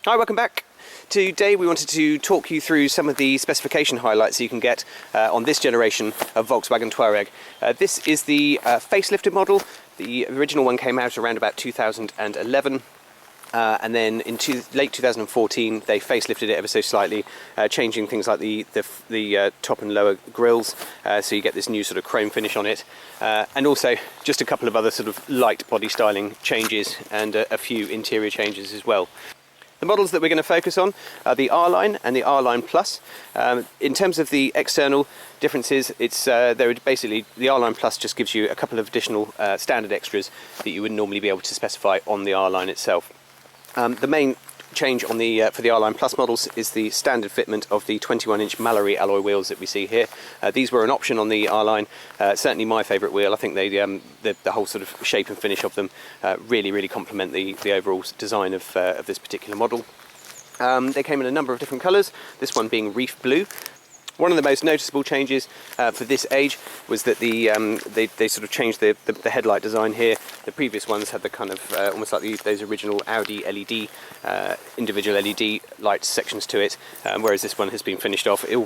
Hi, welcome back. Today we wanted to talk you through some of the specification highlights you can get on this generation of Volkswagen Touareg. This is the facelifted model. The original one came out around about 2011. And then in late 2014 they facelifted it ever so slightly, changing things like the top and lower grills, so you get this new sort of chrome finish on it, and also just a couple of other sort of light body styling changes and a few interior changes as well. The models that we're going to focus on are the R Line and the R Line Plus. In terms of the external differences, basically the R Line Plus just gives you a couple of additional standard extras that you would normally be able to specify on the R Line itself. The main change on for the R Line Plus models is the standard fitment of the 21-inch Mallory alloy wheels that we see here. These were an option on the R Line. Certainly my favourite wheel. I think the whole sort of shape and finish of them really complement the overall design of this particular model. They came in a number of different colours, this one being reef blue. One of the most noticeable changes for this age was that they sort of changed the headlight design here. The previous ones had the kind of almost like those original Audi LED individual LED light sections to it, whereas this one has been finished off. It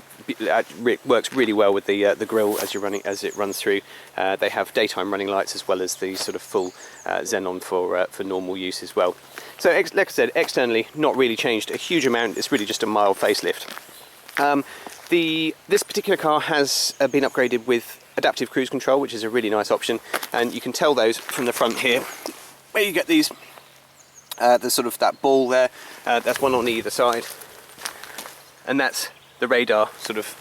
works really well with the grille as it runs through. They have daytime running lights as well as the sort of full xenon for normal use as well. So like I said, externally not really changed a huge amount. It's really just a mild facelift. This particular car has been upgraded with adaptive cruise control, which is a really nice option, and you can tell those from the front here, where you get these, the sort of that ball there. That's one on either side, and that's the radar sort of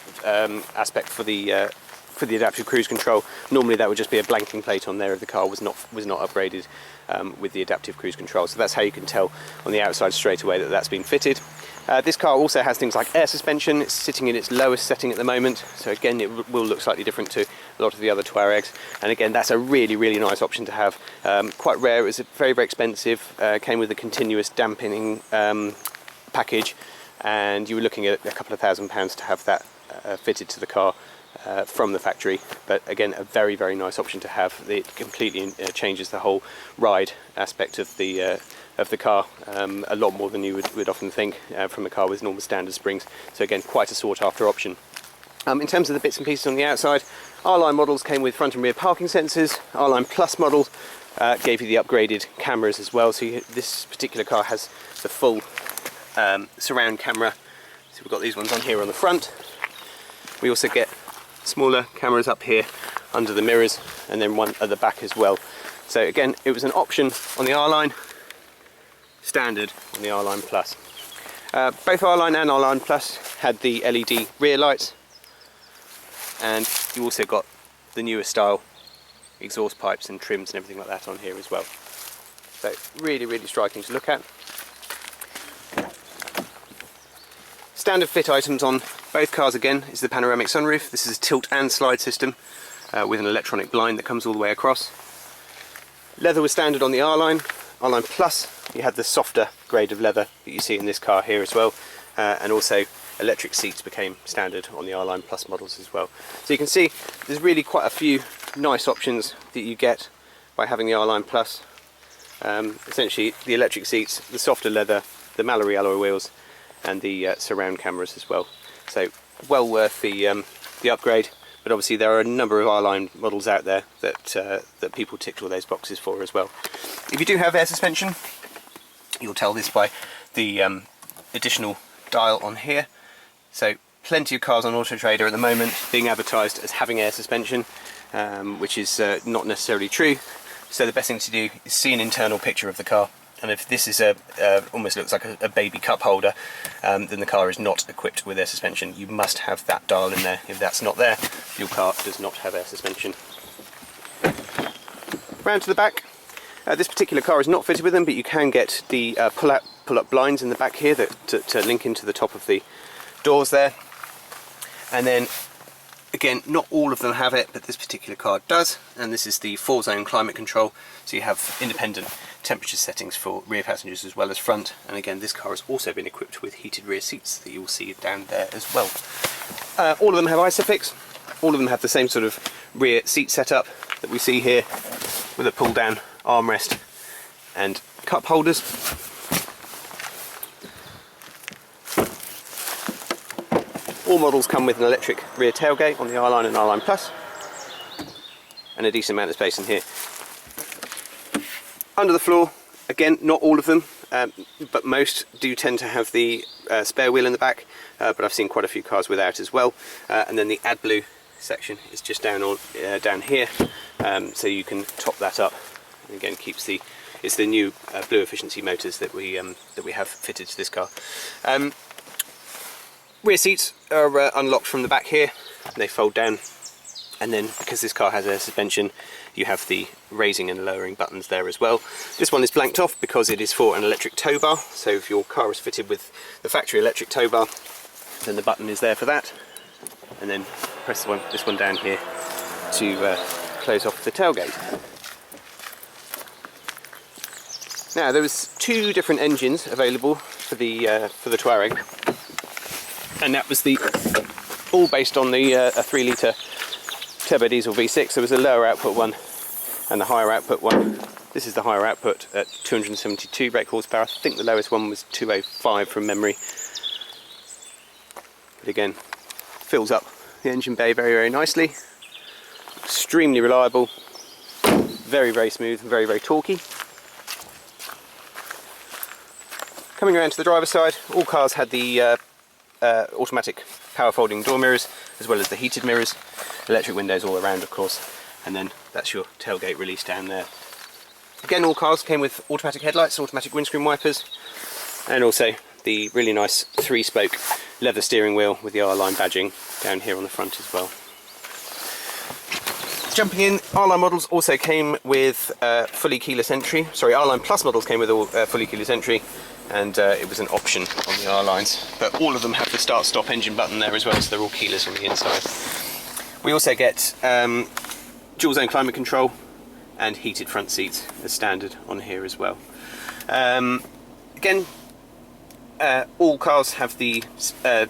aspect for the adaptive cruise control. Normally that would just be a blanking plate on there if the car was not upgraded with the adaptive cruise control. So that's how you can tell on the outside straight away that that's been fitted. This car also has things like air suspension. It's sitting in its lowest setting at the moment, so again it will look slightly different to a lot of the other Touaregs, and again that's a really nice option to have. Quite rare. It was very expensive, came with a continuous dampening package, and you were looking at a couple of £1,000 to have that fitted to the car from the factory. But again, a very nice option to have. It completely changes the whole ride aspect of the car, a lot more than you would often think from a car with normal standard springs. So again, quite a sought after option. In terms of the bits and pieces on the outside, R Line models came with front and rear parking sensors. R Line Plus model gave you the upgraded cameras as well. So this particular car has the full surround camera. So we've got these ones on here on the front. We also get smaller cameras up here under the mirrors, and then one at the back as well. So again, it was an option on the R Line, standard on the R Line Plus. Both R Line and R Line Plus had the LED rear lights, and you also got the newer style exhaust pipes and trims and everything like that on here as well. So really striking to look at. Standard fit items on both cars again is the panoramic sunroof. This is a tilt and slide system with an electronic blind that comes all the way across. Leather was standard on the R Line. R Line Plus, you had the softer grade of leather that you see in this car here as well, and also electric seats became standard on the R Line Plus models as well. So you can see there's really quite a few nice options that you get by having the R Line Plus. Essentially the electric seats, the softer leather, the Mallory alloy wheels, and the surround cameras as well. So well worth the upgrade. But obviously there are a number of R Line models out there that people ticked all those boxes for as well. If you do have air suspension, you'll tell this by the additional dial on here. So plenty of cars on Auto Trader at the moment being advertised as having air suspension, which is not necessarily true. So the best thing to do is see an internal picture of the car. And if this is almost looks like a baby cup holder, then the car is not equipped with air suspension. You must have that dial in there. If that's not there, your car does not have air suspension. Round to the back. This particular car is not fitted with them, but you can get the pull-up blinds in the back here to link into the top of the doors there. And then again, not all of them have it, but this particular car does, and this is the 4-zone climate control, so you have independent temperature settings for rear passengers as well as front. And again, this car has also been equipped with heated rear seats that you will see down there as well. All of them have ISOFIX. All of them have the same sort of rear seat setup that we see here, with a pull down armrest and cup holders. All models come with an electric rear tailgate on the R Line and R Line Plus, and a decent amount of space in here. Under the floor, again, not all of them, but most do tend to have the spare wheel in the back, but I've seen quite a few cars without as well. And then the AdBlue section is just down here, so you can top that up. And again, it's the new blue efficiency motors that we have fitted to this car. Rear seats are unlocked from the back here. They fold down, and then because this car has air suspension, you have the raising and lowering buttons there as well. This one is blanked off because it is for an electric tow bar, so if your car is fitted with the factory electric tow bar, then the button is there for that. And then press this one down here to close off the tailgate. Now, there was 2 different engines available for the Touareg, and that was all based on the a 3-litre turbo diesel V6. There was a lower output one and the higher output one. This is the higher output at 272 brake horsepower. I think the lowest one was 205 from memory. But again, fills up the engine bay very, very nicely. Extremely reliable, very, very smooth, and very, very torquey. Coming around to the driver's side, all cars had the automatic power folding door mirrors, as well as the heated mirrors, electric windows all around of course, and then that's your tailgate release down there. Again, all cars came with automatic headlights, automatic windscreen wipers, and also the really nice 3-spoke leather steering wheel with the R Line badging down here on the front as well. Jumping in, R Line models also came with fully keyless entry. Sorry, R Line Plus models came with fully keyless entry, and it was an option on the R Lines. But all of them have the start-stop engine button there as well, so they're all keyless on the inside. We also get dual zone climate control and heated front seats as standard on here as well. Again, all cars have the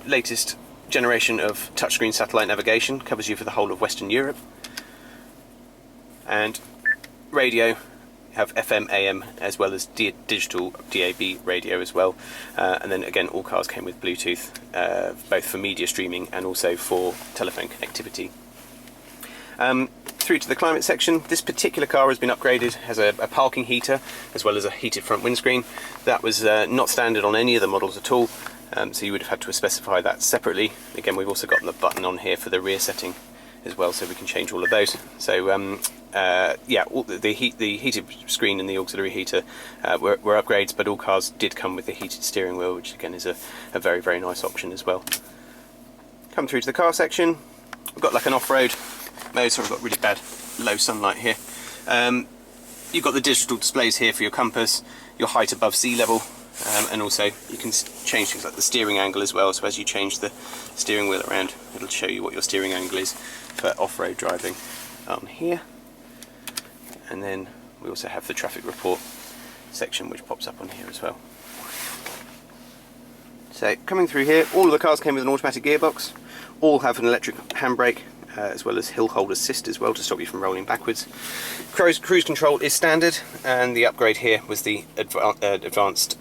latest generation of touchscreen satellite navigation, covers you for the whole of Western Europe. And radio, have FM, AM, as well as digital DAB radio as well. And then again, all cars came with Bluetooth, both for media streaming and also for telephone connectivity. Through to the climate section, this particular car has been upgraded, has a parking heater as well as a heated front windscreen. That was not standard on any of the models at all, so you would have had to specify that separately. Again, we've also got the button on here for the rear setting as well, so we can change all of those. So yeah, the heated screen and the auxiliary heater were upgrades, but all cars did come with the heated steering wheel, which again is a very, very nice option as well. Come through to the car section, we've got like an off-road mode, so we've got really bad low sunlight here. You've got the digital displays here for your compass, your height above sea level, and also you can change things like the steering angle as well, so as you change the steering wheel around, it'll show you what your steering angle is for off-road driving on here. And then we also have the traffic report section, which pops up on here as well. So coming through here, all of the cars came with an automatic gearbox, all have an electric handbrake, as well as hill hold assist as well to stop you from rolling backwards. Cruise control is standard, and the upgrade here was the advanced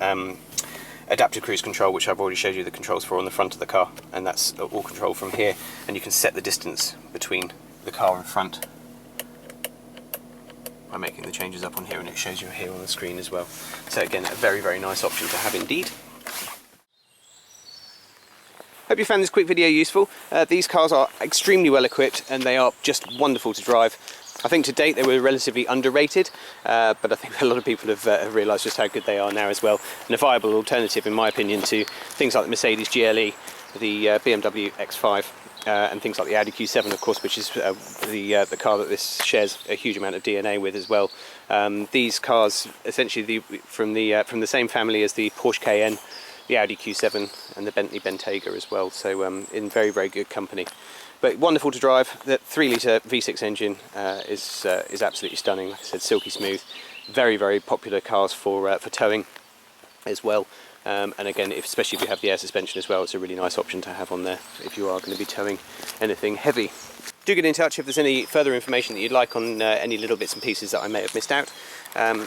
adaptive cruise control, which I've already showed you the controls for on the front of the car, and that's all control from here, and you can set the distance between the car and front by making the changes up on here, and it shows you here on the screen as well. So again, a very, very nice option to have indeed. Hope you found this quick video useful. These cars are extremely well equipped and they are just wonderful to drive. I think to date they were relatively underrated, but I think a lot of people have realised just how good they are now as well, and a viable alternative in my opinion to things like the Mercedes GLE, the BMW X5, and things like the Audi Q7 of course, which is the car that this shares a huge amount of DNA with as well. These cars essentially from the same family as the Porsche Cayenne, the Audi Q7 and the Bentley Bentayga as well, so in very, very good company. But wonderful to drive. The 3-litre V6 engine is absolutely stunning. Like I said, silky smooth. Very, very popular cars for towing as well. And again, especially if you have the air suspension as well, it's a really nice option to have on there if you are going to be towing anything heavy. Do get in touch if there's any further information that you'd like on any little bits and pieces that I may have missed out,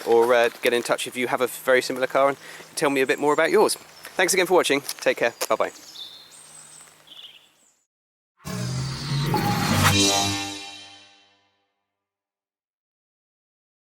or get in touch if you have a very similar car and tell me a bit more about yours. Thanks again for watching. Take care. Bye bye.